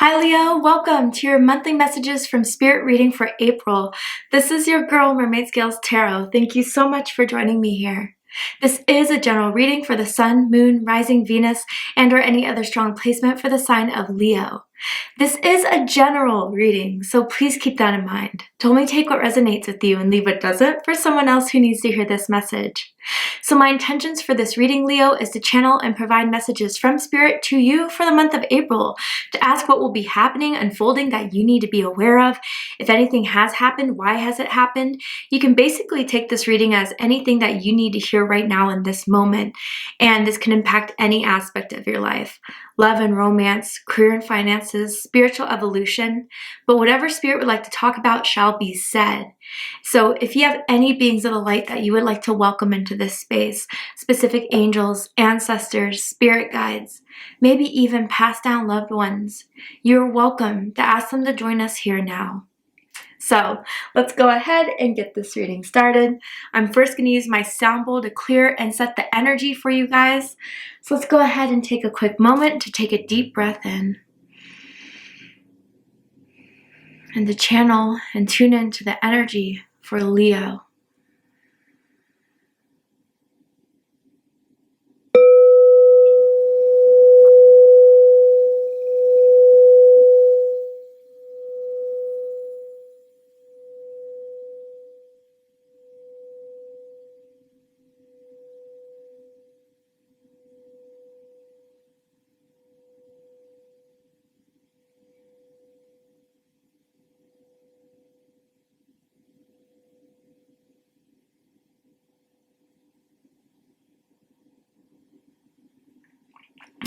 Hi Leo, welcome to your monthly messages from Spirit reading for April. This is your girl Mermaid Scales Tarot. Thank you so much for joining me here. This is a general reading for the Sun, Moon, Rising, Venus, and or any other strong placement for the sign of Leo. This is a general reading, so please keep that in mind. To only take what resonates with you and leave what doesn't for someone else who needs to hear this message. So my intentions for this reading, Leo, is to channel and provide messages from Spirit to you for the month of April, to ask what will be happening, unfolding that you need to be aware of. If anything has happened, why has it happened? You can basically take this reading as anything that you need to hear right now in this moment, and this can impact any aspect of your life. Love and romance, career and finances, spiritual evolution, but whatever Spirit would like to talk about shall be said. So if you have any beings of the light that you would like to welcome into this space, specific angels, ancestors, spirit guides, maybe even passed down loved ones, you're welcome to ask them to join us here now. So let's go ahead and get this reading started. I'm first going to use my sound bowl to clear and set the energy for you guys. So let's go ahead and take a quick moment to take a deep breath in and to channel and tune into the energy for Leo.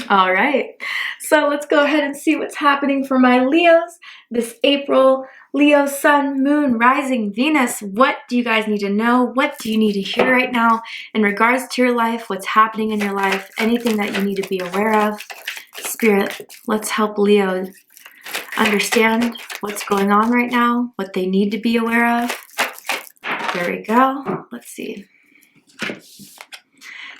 All right, so let's go ahead and see what's happening for my Leos this April. Leo, Sun, Moon, Rising, Venus. What do you guys need to know? What do you need to hear right now in regards to your life? What's happening in your life? Anything that you need to be aware of? Spirit, let's help Leo understand what's going on right now, what they need to be aware of. There we go. Let's see.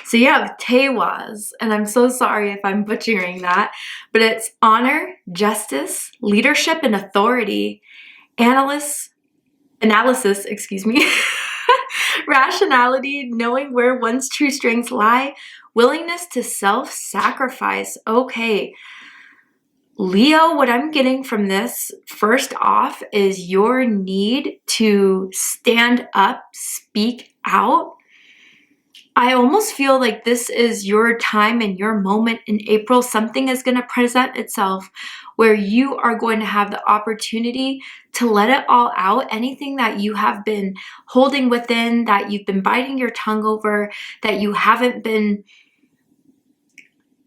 So you have Tewaz, and I'm so sorry if I'm butchering that, but it's honor, justice, leadership, and authority, analysis, rationality, knowing where one's true strengths lie, willingness to self-sacrifice. Okay, Leo, what I'm getting from this, first off, is your need to stand up, speak out. I almost feel like this is your time and your moment in April. Something is going to present itself where you are going to have the opportunity to let it all out. Anything that you have been holding within, that you've been biting your tongue over, that you haven't been,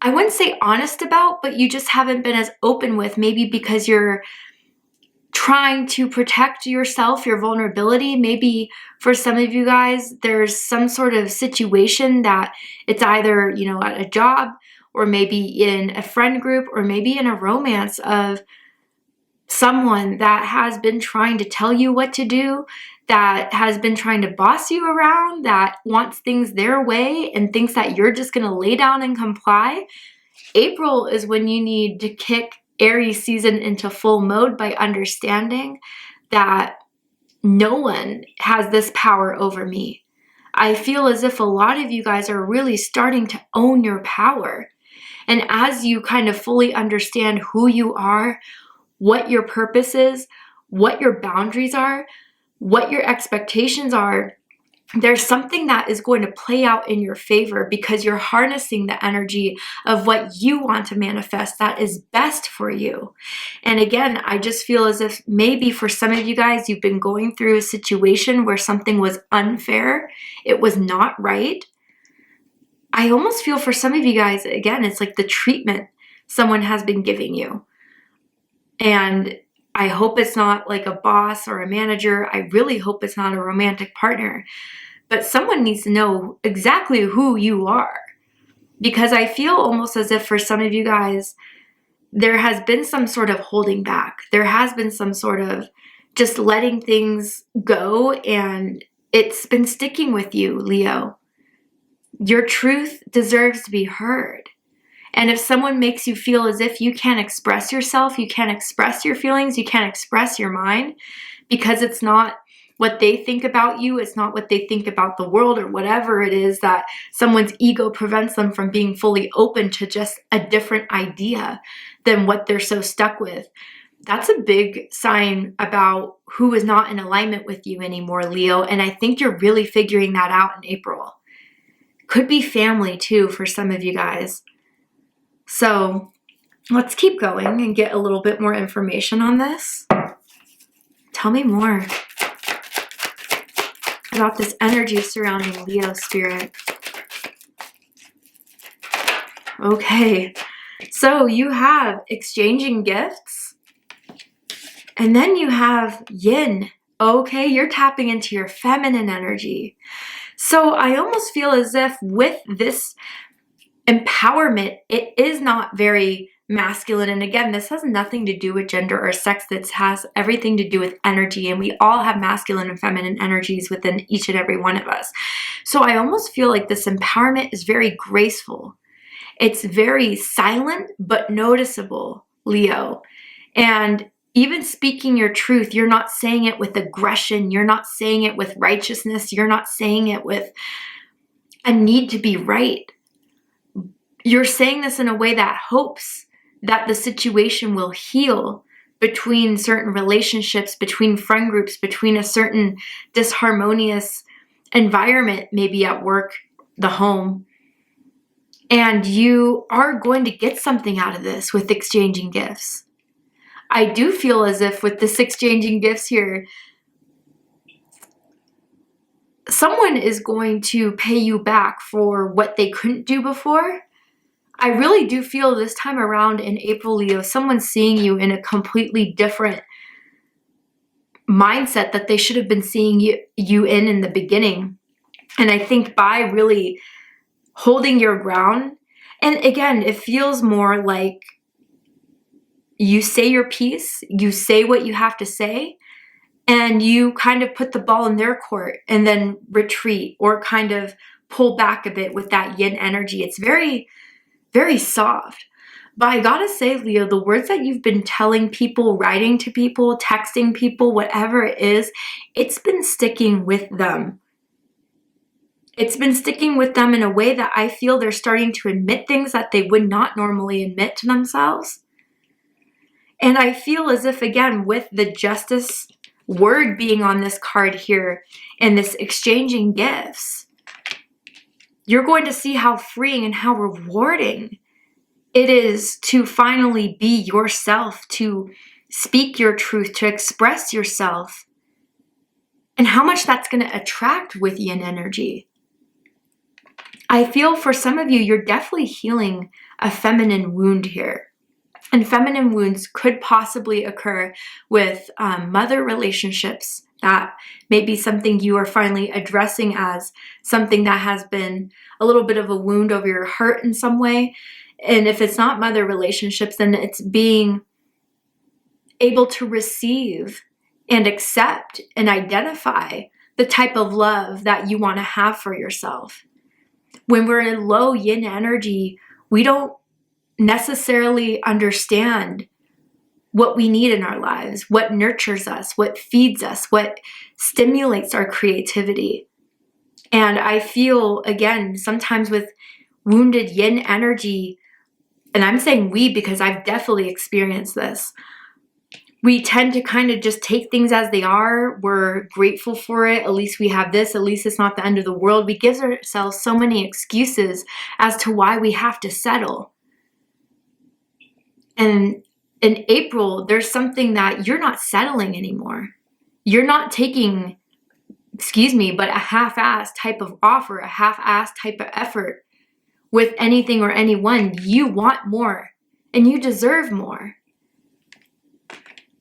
I wouldn't say honest about, but you just haven't been as open with, maybe because you're trying to protect yourself, your vulnerability. Maybe for some of you guys, there's some sort of situation that it's either, at a job, or maybe in a friend group, or maybe in a romance of someone that has been trying to tell you what to do, that has been trying to boss you around, that wants things their way and thinks that you're just going to lay down and comply. April is when you need to kick Aries season into full mode by understanding that no one has this power over me. I feel as if a lot of you guys are really starting to own your power. And as you kind of fully understand who you are, what your purpose is, what your boundaries are, what your expectations are, there's something that is going to play out in your favor because you're harnessing the energy of what you want to manifest that is best for you. And again, I just feel as if maybe for some of you guys, you've been going through a situation where something was unfair. It was not right. I almost feel for some of you guys, again, it's like the treatment someone has been giving you. And I hope it's not like a boss or a manager. I really hope it's not a romantic partner. But someone needs to know exactly who you are. Because I feel almost as if for some of you guys, there has been some sort of holding back. There has been some sort of just letting things go, and it's been sticking with you, Leo. Your truth deserves to be heard. And if someone makes you feel as if you can't express yourself, you can't express your feelings, you can't express your mind because it's not what they think about you, it's not what they think about the world, or whatever it is that someone's ego prevents them from being fully open to just a different idea than what they're so stuck with. That's a big sign about who is not in alignment with you anymore, Leo. And I think you're really figuring that out in April. Could be family too for some of you guys. So let's keep going and get a little bit more information on this. Tell me more about this energy surrounding Leo spirit. Okay, so you have exchanging gifts, and then you have yin. Okay, you're tapping into your feminine energy. So I almost feel as if with this empowerment, it is not very masculine. And again, this has nothing to do with gender or sex. This has everything to do with energy. And we all have masculine and feminine energies within each and every one of us. So I almost feel like this empowerment is very graceful. It's very silent, but noticeable, Leo. And even speaking your truth, you're not saying it with aggression. You're not saying it with righteousness. You're not saying it with a need to be right. You're saying this in a way that hopes that the situation will heal between certain relationships, between friend groups, between a certain disharmonious environment, maybe at work, the home. And you are going to get something out of this with exchanging gifts. I do feel as if with this exchanging gifts here, someone is going to pay you back for what they couldn't do before. I really do feel this time around in April, Leo, someone's seeing you in a completely different mindset that they should have been seeing you in the beginning. And I think by really holding your ground, and again, it feels more like you say your piece, you say what you have to say, and you kind of put the ball in their court and then retreat or kind of pull back a bit with that yin energy. It's very, very soft. But I gotta say, Leo, the words that you've been telling people, writing to people, texting people, whatever it is, it's been sticking with them. It's been sticking with them in a way that I feel they're starting to admit things that they would not normally admit to themselves. And I feel as if, again, with the justice word being on this card here and this exchanging gifts, you're going to see how freeing and how rewarding it is to finally be yourself, to speak your truth, to express yourself, and how much that's going to attract with yin energy. I feel for some of you, you're definitely healing a feminine wound here. And feminine wounds could possibly occur with mother relationships. That may be something you are finally addressing as something that has been a little bit of a wound over your heart in some way. And if it's not mother relationships, then it's being able to receive and accept and identify the type of love that you want to have for yourself. When we're in low yin energy, we don't necessarily understand what we need in our lives, what nurtures us, what feeds us, what stimulates our creativity. And I feel, again, sometimes with wounded yin energy, and I'm saying we because I've definitely experienced this, we tend to kind of just take things as they are. We're grateful for it. At least we have this. At least it's not the end of the world. We give ourselves so many excuses as to why we have to settle. And in April, there's something that you're not settling anymore. You're not taking, but a half-ass type of offer, a half-ass type of effort with anything or anyone. You want more and you deserve more.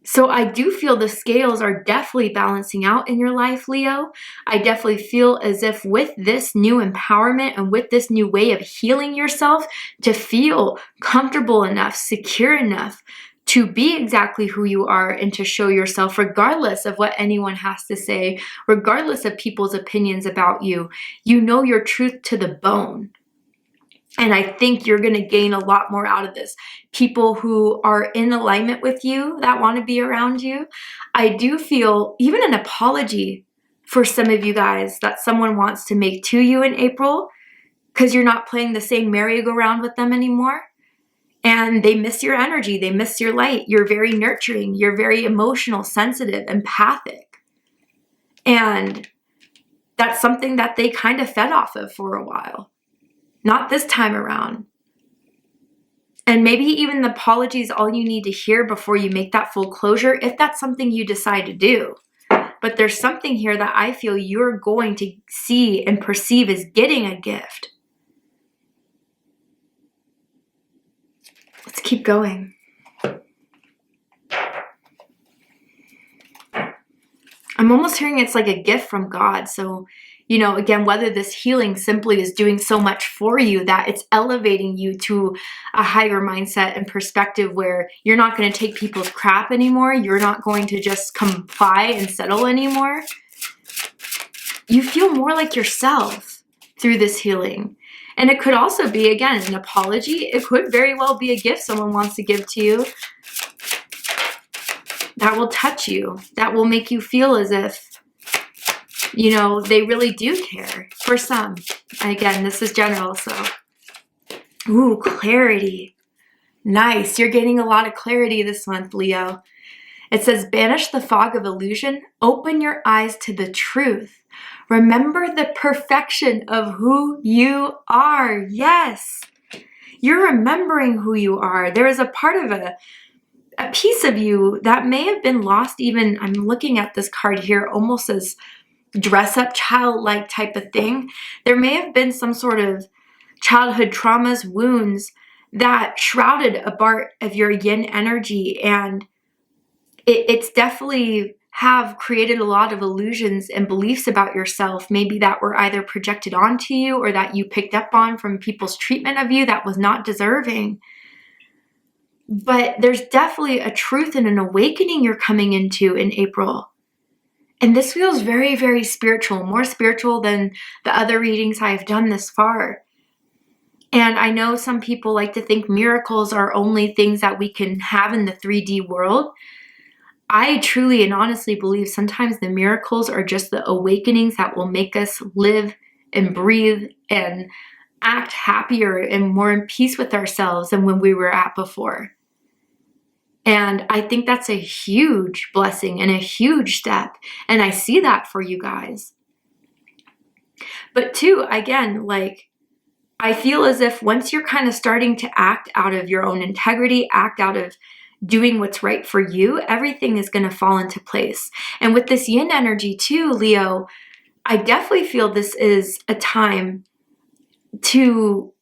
So I do feel the scales are definitely balancing out in your life, Leo. I definitely feel as if with this new empowerment and with this new way of healing yourself to feel comfortable enough, secure enough to be exactly who you are and to show yourself regardless of what anyone has to say, regardless of people's opinions about you. You know your truth to the bone. And I think you're going to gain a lot more out of this. People who are in alignment with you, that want to be around you. I do feel even an apology for some of you guys that someone wants to make to you in April, because you're not playing the same merry-go-round with them anymore. And they miss your energy. They miss your light. You're very nurturing. You're very emotional, sensitive, empathic. And that's something that they kind of fed off of for a while. Not this time around. And maybe even the apology is all you need to hear before you make that full closure, if that's something you decide to do. But there's something here that I feel you're going to see and perceive as getting a gift. Let's keep going. I'm almost hearing it's like a gift from God. So, you know, again, whether this healing simply is doing so much for you that it's elevating you to a higher mindset and perspective where you're not going to take people's crap anymore. You're not going to just comply and settle anymore. You feel more like yourself through this healing. And it could also be, again, an apology. It could very well be a gift someone wants to give to you that will touch you, that will make you feel as if, you know, they really do care. For some. Again, this is general, so. Ooh, clarity. Nice. You're getting a lot of clarity this month, Leo. It says, banish the fog of illusion. Open your eyes to the truth. Remember the perfection of who you are. Yes. You're remembering who you are. There is a part of a piece of you that may have been lost. Even, I'm looking at this card here almost as dress up childlike type of thing. There may have been some sort of childhood traumas, wounds that shrouded a part of your yin energy, and it's definitely have created a lot of illusions and beliefs about yourself, maybe that were either projected onto you or that you picked up on from people's treatment of you that was not deserving. But there's definitely a truth and an awakening you're coming into in April. And this feels very, very spiritual, more spiritual than the other readings I've done this far. And I know some people like to think miracles are only things that we can have in the 3D world. I truly and honestly believe sometimes the miracles are just the awakenings that will make us live and breathe and act happier and more in peace with ourselves than when we were at before. And I think that's a huge blessing and a huge step. And I see that for you guys. But too, again, like, I feel as if once you're kind of starting to act out of your own integrity, act out of doing what's right for you, everything is going to fall into place. And with this yin energy too, Leo, I definitely feel this is a time to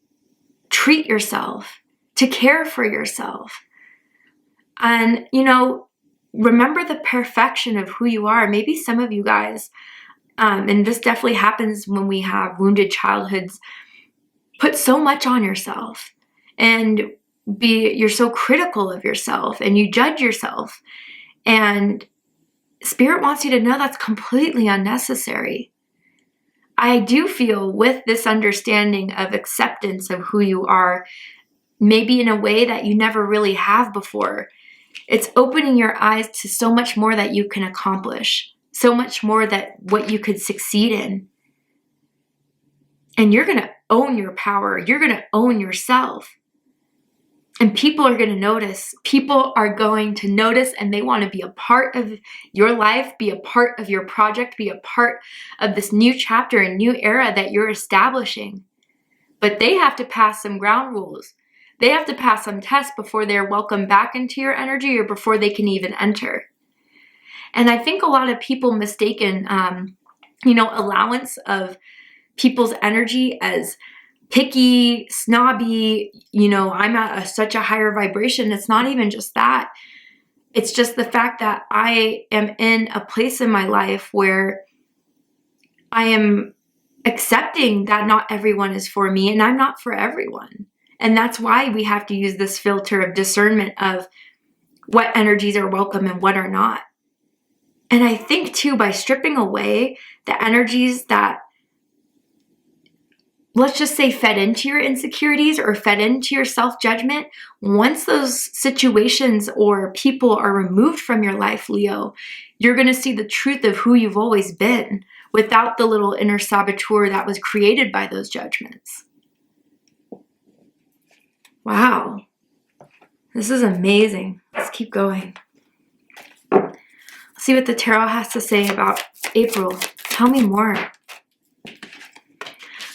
treat yourself, to care for yourself. And, you know, remember the perfection of who you are. Maybe some of you guys, and this definitely happens when we have wounded childhoods, put so much on yourself and you're so critical of yourself and you judge yourself. And Spirit wants you to know that's completely unnecessary. I do feel with this understanding of acceptance of who you are, maybe in a way that you never really have before, it's opening your eyes to so much more that you can accomplish, so much more that what you could succeed in. And you're going to own your power. You're going to own yourself. And people are going to notice. People are going to notice, and they want to be a part of your life, be a part of your project, be a part of this new chapter and new era that you're establishing. But they have to pass some ground rules. They have to pass some tests before they're welcomed back into your energy or before they can even enter. And I think a lot of people mistaken, allowance of people's energy as picky, snobby, I'm at such a higher vibration. It's not even just that. It's just the fact that I am in a place in my life where I am accepting that not everyone is for me and I'm not for everyone. And that's why we have to use this filter of discernment of what energies are welcome and what are not. And I think too, by stripping away the energies that let's just say, fed into your insecurities or fed into your self-judgment, once those situations or people are removed from your life, Leo, you're going to see the truth of who you've always been without the little inner saboteur that was created by those judgments. Wow. This is amazing. Let's keep going. Let's see what the tarot has to say about April. Tell me more.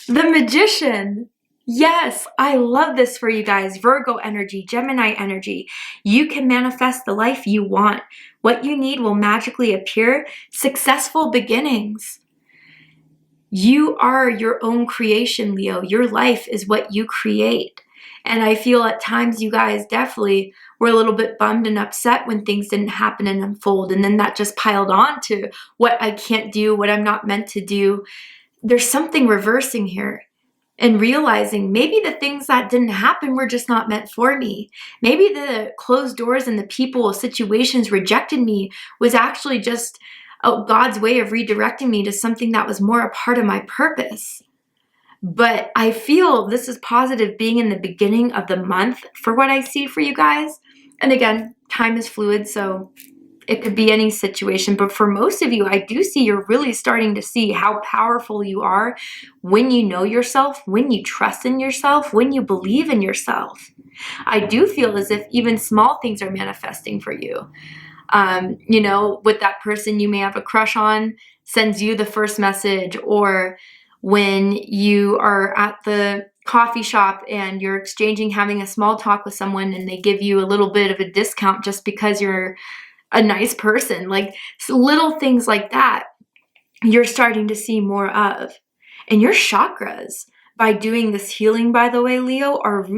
The Magician. Yes, I love this for you guys. Virgo energy, Gemini energy. You can manifest the life you want. What you need will magically appear. Successful beginnings. You are your own creation, Leo. Your life is what you create. And I feel at times you guys definitely were a little bit bummed and upset when things didn't happen and unfold. And then that just piled on to what I can't do, what I'm not meant to do. There's something reversing here and realizing maybe the things that didn't happen were just not meant for me. Maybe the closed doors and the people, situations rejected me was actually just God's way of redirecting me to something that was more a part of my purpose. But I feel this is positive being in the beginning of the month for what I see for you guys. And again, time is fluid, so it could be any situation, but for most of you, I do see you're really starting to see how powerful you are when you know yourself, when you trust in yourself, when you believe in yourself. I do feel as if even small things are manifesting for you. You know, with that person you may have a crush on, sends you the first message, or when you are at the coffee shop and you're having a small talk with someone and they give you a little bit of a discount just because you're a nice person. Like little things like that, you're starting to see more of. And your chakras, by doing this healing, by the way, Leo, are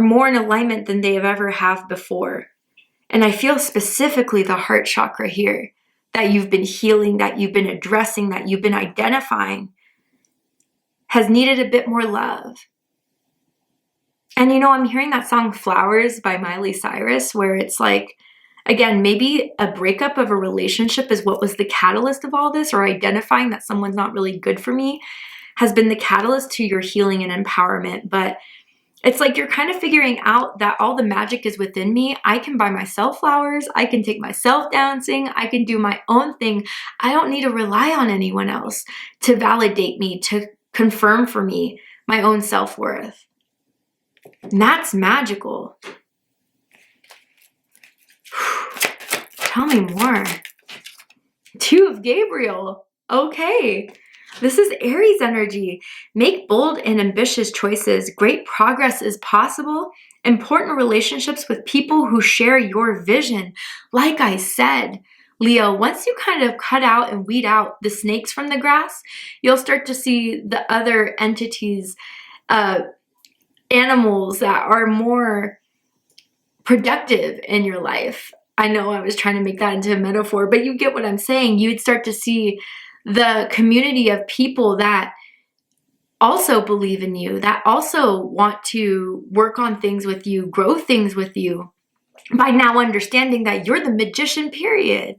more in alignment than they have before. And I feel specifically the heart chakra here that you've been healing, that you've been addressing, that you've been identifying has needed a bit more love. And you know, I'm hearing that song Flowers by Miley Cyrus, where it's like, again, maybe a breakup of a relationship is what was the catalyst of all this, or identifying that someone's not really good for me has been the catalyst to your healing and empowerment. But it's like you're kind of figuring out that all the magic is within me. I can buy myself flowers. I can take myself dancing. I can do my own thing. I don't need to rely on anyone else to validate me, to confirm for me my own self-worth. And that's magical. Tell me more. Two of Gabriel. Okay. This is Aries energy. Make bold and ambitious choices. Great progress is possible. Important relationships with people who share your vision. Like I said, Leo, once you kind of cut out and weed out the snakes from the grass, you'll start to see the other entities, animals that are more productive in your life. I know I was trying to make that into a metaphor, but you get what I'm saying. You'd start to see the community of people that also believe in you, that also want to work on things with you, grow things with you, by now understanding that you're the magician, period.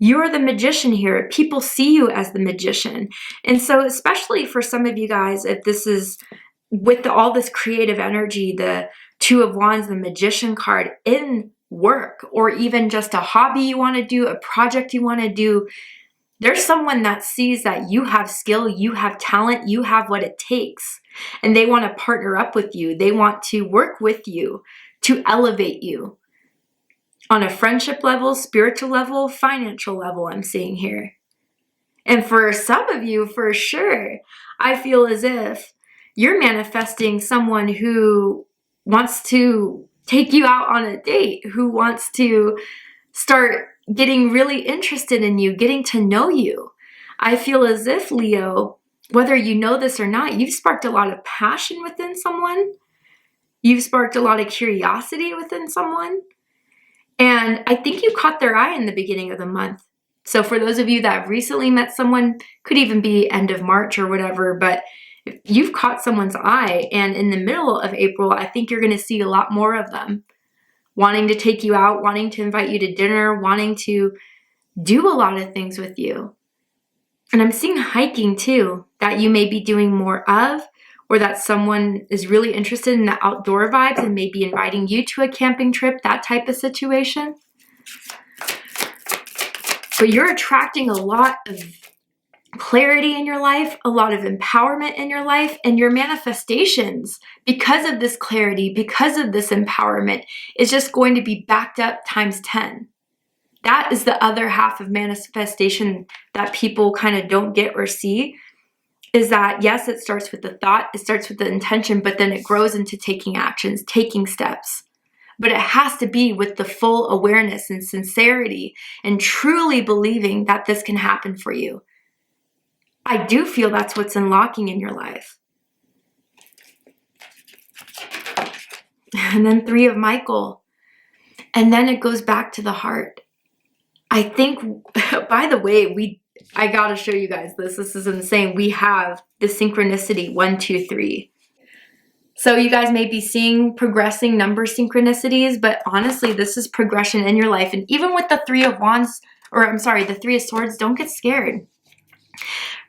You're the magician here. People see you as the magician. And so especially for some of you guys, if this is with all this creative energy, the Two of Wands, the Magician card in work, or even just a hobby you want to do, a project you want to do, there's someone that sees that you have skill, you have talent, you have what it takes, and they want to partner up with you. They want to work with you to elevate you on a friendship level, spiritual level, financial level, I'm seeing here. And for some of you, for sure, I feel as if you're manifesting someone who wants to take you out on a date, who wants to start getting really interested in you, getting to know you. I feel as if, Leo, whether you know this or not, you've sparked a lot of passion within someone. You've sparked a lot of curiosity within someone. And I think you caught their eye in the beginning of the month. So for those of you that have recently met someone, could even be end of March or whatever, but you've caught someone's eye, and in the middle of April, I think you're going to see a lot more of them wanting to take you out, wanting to invite you to dinner, wanting to do a lot of things with you. And I'm seeing hiking too, that you may be doing more of, or that someone is really interested in the outdoor vibes and maybe inviting you to a camping trip, that type of situation. But you're attracting a lot of clarity in your life, a lot of empowerment in your life, and your manifestations, because of this clarity, because of this empowerment, is just going to be backed up times 10. That is the other half of manifestation that people kind of don't get or see, is that yes, it starts with the thought, it starts with the intention, but then it grows into taking actions, taking steps. But it has to be with the full awareness and sincerity and truly believing that this can happen for you. I do feel that's what's unlocking in your life. And then 3 of Michael. And then it goes back to the heart. I think, by the way, I gotta show you guys this. This is insane. We have the synchronicity 1, 2, 3. So you guys may be seeing progressing number synchronicities, but honestly, this is progression in your life. And even with the 3 of Wands, the 3 of Swords, don't get scared.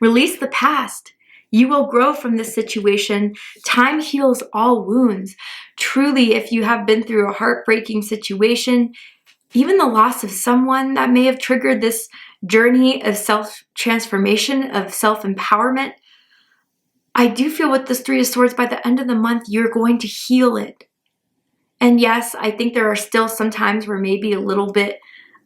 Release the past. You will grow from this situation. Time heals all wounds. Truly, if you have been through a heartbreaking situation, even the loss of someone that may have triggered this journey of self-transformation, of self-empowerment, I do feel with this 3 of Swords, by the end of the month, you're going to heal it. And yes, I think there are still some times where maybe a little bit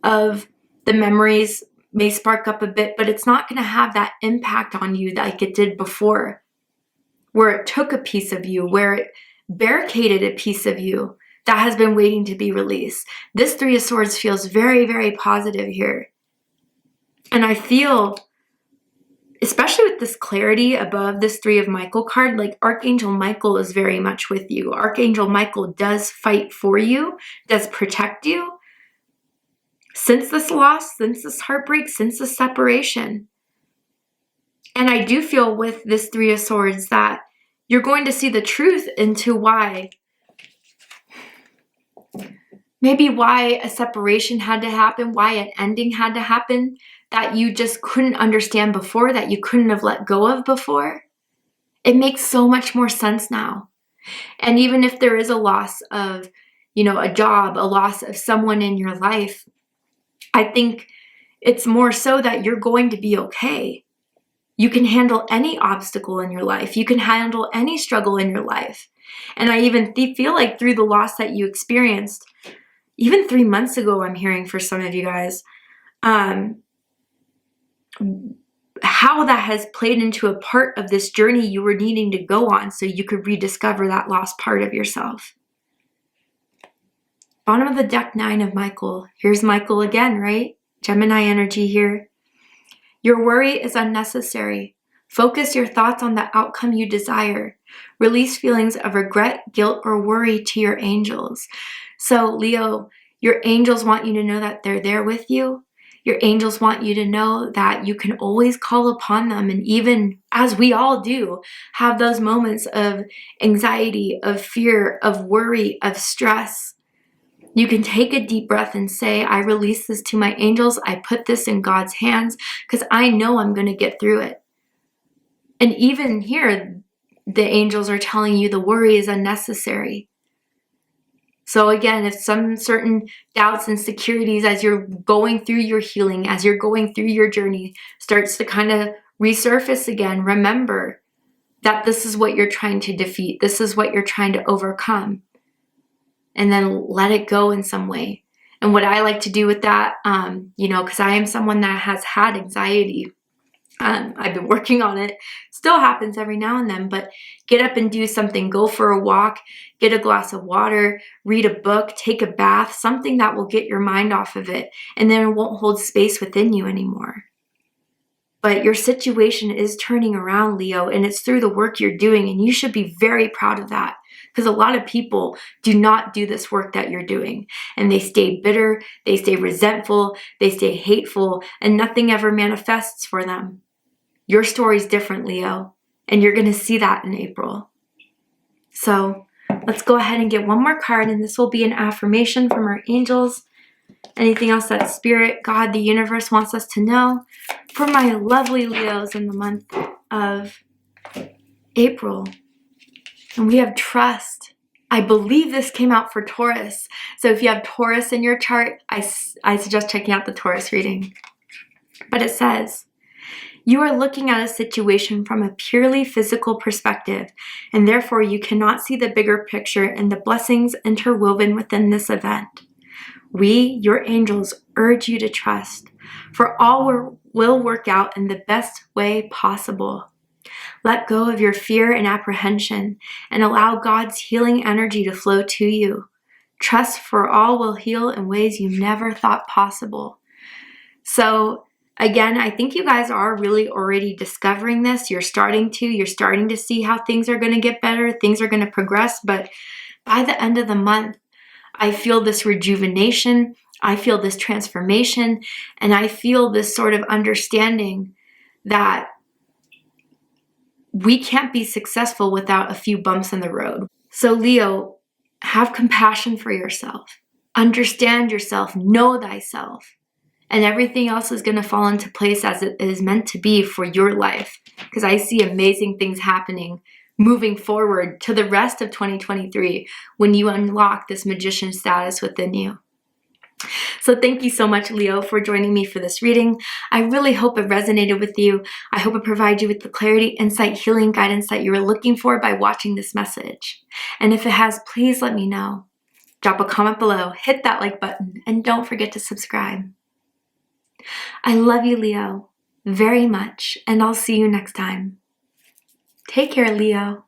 of the memories may spark up a bit, but it's not going to have that impact on you like it did before, where it took a piece of you, where it barricaded a piece of you that has been waiting to be released. This 3 of Swords feels very, very positive here. And I feel, especially with this clarity above this 3 of Michael card, like Archangel Michael is very much with you. Archangel Michael does fight for you, does protect you. Since this loss, since this heartbreak, since this separation. And I do feel with this 3 of Swords that you're going to see the truth into why a separation had to happen, why an ending had to happen, that you just couldn't understand before, that you couldn't have let go of before. It makes so much more sense now. And even if there is a loss of, a job, a loss of someone in your life, I think it's more so that you're going to be okay. You can handle any obstacle in your life. You can handle any struggle in your life. And I even feel like through the loss that you experienced, even 3 months ago, I'm hearing for some of you guys, how that has played into a part of this journey you were needing to go on so you could rediscover that lost part of yourself. Bottom of the deck, 9 of Michael. Here's Michael again, right? Gemini energy here. Your worry is unnecessary. Focus your thoughts on the outcome you desire. Release feelings of regret, guilt, or worry to your angels. So, Leo, your angels want you to know that they're there with you. Your angels want you to know that you can always call upon them. And even as we all do, have those moments of anxiety, of fear, of worry, of stress. You can take a deep breath and say, I release this to my angels. I put this in God's hands because I know I'm going to get through it. And even here, the angels are telling you the worry is unnecessary. So again, if some certain doubts, insecurities as you're going through your healing, as you're going through your journey, starts to kind of resurface again, remember that this is what you're trying to defeat. This is what you're trying to overcome. And then let it go in some way. And what I like to do with that, because I am someone that has had anxiety. I've been working on it. Still happens every now and then, but get up and do something. Go for a walk, get a glass of water, read a book, take a bath, something that will get your mind off of it. And then it won't hold space within you anymore. But your situation is turning around, Leo, and it's through the work you're doing. And you should be very proud of that. Because a lot of people do not do this work that you're doing. And they stay bitter, they stay resentful, they stay hateful, and nothing ever manifests for them. Your story's different, Leo, and you're going to see that in April. So let's go ahead and get one more card, and this will be an affirmation from our angels. Anything else that Spirit, God, the universe wants us to know? For my lovely Leos in the month of April. And we have trust. I believe this came out for Taurus. So if you have Taurus in your chart, I suggest checking out the Taurus reading. But it says, you are looking at a situation from a purely physical perspective, and therefore you cannot see the bigger picture and the blessings interwoven within this event. We, your angels, urge you to trust, for all will work out in the best way possible. Let go of your fear and apprehension and allow God's healing energy to flow to you. Trust, for all will heal in ways you never thought possible. So again, I think you guys are really already discovering this. You're starting to see how things are going to get better. Things are going to progress. But by the end of the month, I feel this rejuvenation. I feel this transformation. And I feel this sort of understanding that we can't be successful without a few bumps in the road. So Leo, have compassion for yourself. Understand yourself. Know thyself. And everything else is going to fall into place as it is meant to be for your life. Because I see amazing things happening moving forward to the rest of 2023 when you unlock this magician status within you. So thank you so much, Leo, for joining me for this reading. I really hope it resonated with you. I hope it provided you with the clarity, insight, healing, guidance that you were looking for by watching this message. And if it has, please let me know. Drop a comment below, hit that like button, and don't forget to subscribe. I love you, Leo, very much, and I'll see you next time. Take care, Leo.